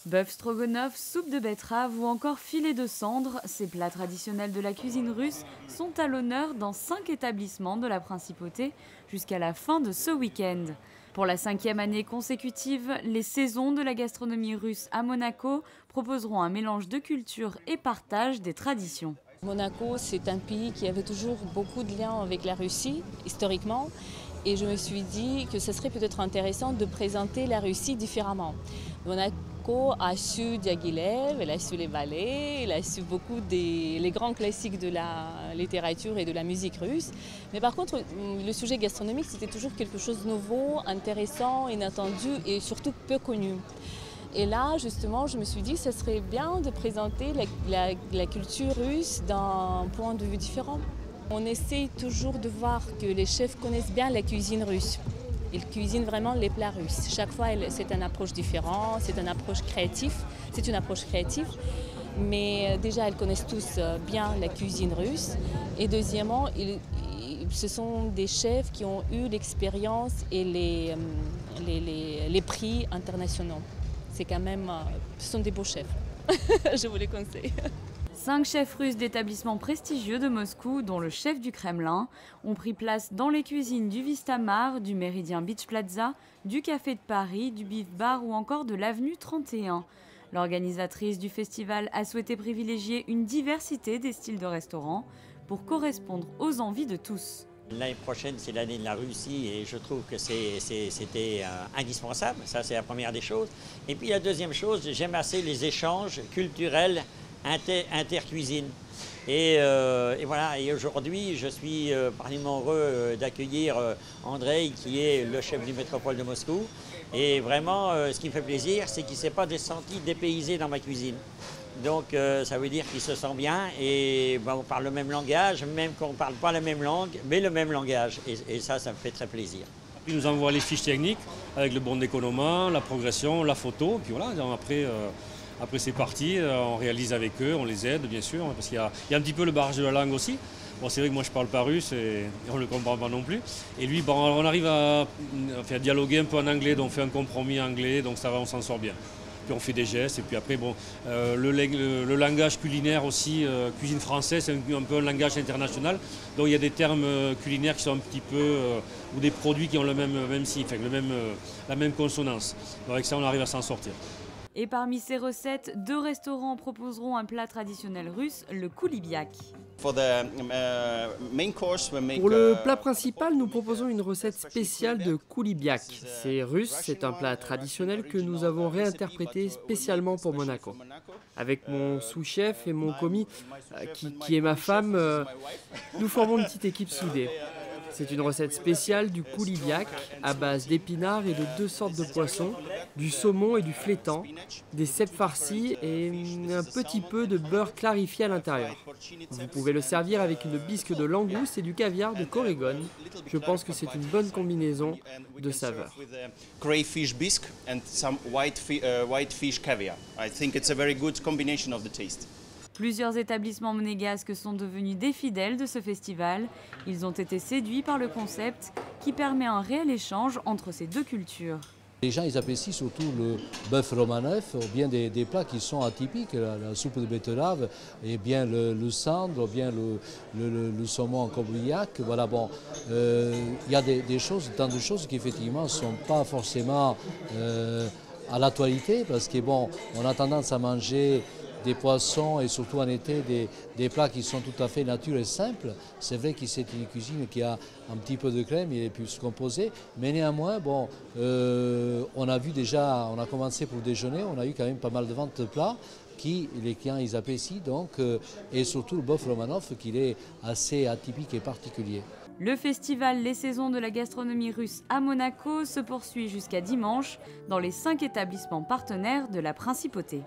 Bœuf stroganoff, soupe de betterave ou encore filet de cendre, ces plats traditionnels de la cuisine russe sont à l'honneur dans 5 établissements de la Principauté jusqu'à la fin de ce week-end. Pour la 5e année consécutive, les saisons de la gastronomie russe à Monaco proposeront un mélange de culture et partage des traditions. Monaco, c'est un pays qui avait toujours beaucoup de liens avec la Russie, historiquement. Et je me suis dit que ce serait peut-être intéressant de présenter la Russie différemment. Monaco a su Diaghilev, elle a su les ballets, elle a su beaucoup les grands classiques de la littérature et de la musique russe. Mais par contre, le sujet gastronomique, c'était toujours quelque chose de nouveau, intéressant, inattendu et surtout peu connu. Et là, justement, je me suis dit que ce serait bien de présenter la culture russe d'un point de vue différent. On essaie toujours de voir que les chefs connaissent bien la cuisine russe. Ils cuisinent vraiment les plats russes. Chaque fois, c'est une approche différente, c'est une approche créative. Mais déjà, ils connaissent tous bien la cuisine russe. Et deuxièmement, ce sont des chefs qui ont eu l'expérience et les prix internationaux. C'est quand même, ce sont des beaux chefs. Je vous les conseille. 5 chefs russes d'établissements prestigieux de Moscou, dont le chef du Kremlin, ont pris place dans les cuisines du Vistamar, du Méridien Beach Plaza, du Café de Paris, du Beef Bar ou encore de l'Avenue 31. L'organisatrice du festival a souhaité privilégier une diversité des styles de restaurants pour correspondre aux envies de tous. L'année prochaine, c'est l'année de la Russie et je trouve que c'était indispensable. Ça, c'est la première des choses. Et puis la deuxième chose, j'aime assez les échanges culturels intercuisine. Et voilà, et aujourd'hui, je suis particulièrement heureux d'accueillir Andrei, qui est le chef du métropole de Moscou. Et vraiment, ce qui me fait plaisir, c'est qu'il ne s'est pas senti dépaysé dans ma cuisine. Donc, ça veut dire qu'il se sent bien et on parle le même langage, même qu'on ne parle pas la même langue, mais le même langage. Et ça me fait très plaisir. Ils nous envoient les fiches techniques avec le bon d'économie, la progression, la photo. Puis voilà, après c'est parti, on réalise avec eux, on les aide bien sûr, parce qu'il y a un petit peu le barrage de la langue aussi. Bon, c'est vrai que moi je ne parle pas russe et on ne le comprend pas non plus. Et lui, bon, on arrive à faire dialoguer un peu en anglais, donc on fait un compromis anglais, donc ça va, on s'en sort bien. Puis on fait des gestes et puis après, bon, le langage culinaire aussi, cuisine française, c'est un peu un langage international. Donc il y a des termes culinaires qui sont un petit peu, ou des produits qui ont le même signe, la même consonance. Donc avec ça, on arrive à s'en sortir. Et parmi ces recettes, 2 restaurants proposeront un plat traditionnel russe, le koulibiak. Pour le plat principal, nous proposons une recette spéciale de koulibiak. C'est russe, c'est un plat traditionnel que nous avons réinterprété spécialement pour Monaco. Avec mon sous-chef et mon commis, qui est ma femme, nous formons une petite équipe soudée. C'est une recette spéciale du koulibiak à base d'épinards et de 2 sortes de poissons, du saumon et du flétan, des cèpes farcis et un petit peu de beurre clarifié à l'intérieur. Vous pouvez le servir avec une bisque de langouste et du caviar de Corrigan. Je pense que c'est une bonne combinaison de saveurs. Crayfish bisque and some white fish caviar. I think it's a very good combination of the taste. Plusieurs établissements monégasques sont devenus des fidèles de ce festival. Ils ont été séduits par le concept qui permet un réel échange entre ces 2 cultures. Les gens ils apprécient surtout le bœuf romanov, ou bien des plats qui sont atypiques, la soupe de betterave, et bien le cendre, ou bien le saumon en cobrillac. Voilà, bon, il y a tant de choses qui effectivement ne sont pas forcément à l'actualité, parce que bon, on a tendance à manger des poissons et surtout en été des plats qui sont tout à fait nature et simples. C'est vrai que c'est une cuisine qui a un petit peu de crème, il est plus composé, mais néanmoins, bon, on a vu déjà, on a commencé pour le déjeuner, on a eu quand même pas mal de ventes de plats qui les clients ils apprécient donc, et surtout le bœuf romanov qui est assez atypique et particulier. Le festival Les Saisons de la gastronomie russe à Monaco se poursuit jusqu'à dimanche dans les 5 établissements partenaires de la Principauté.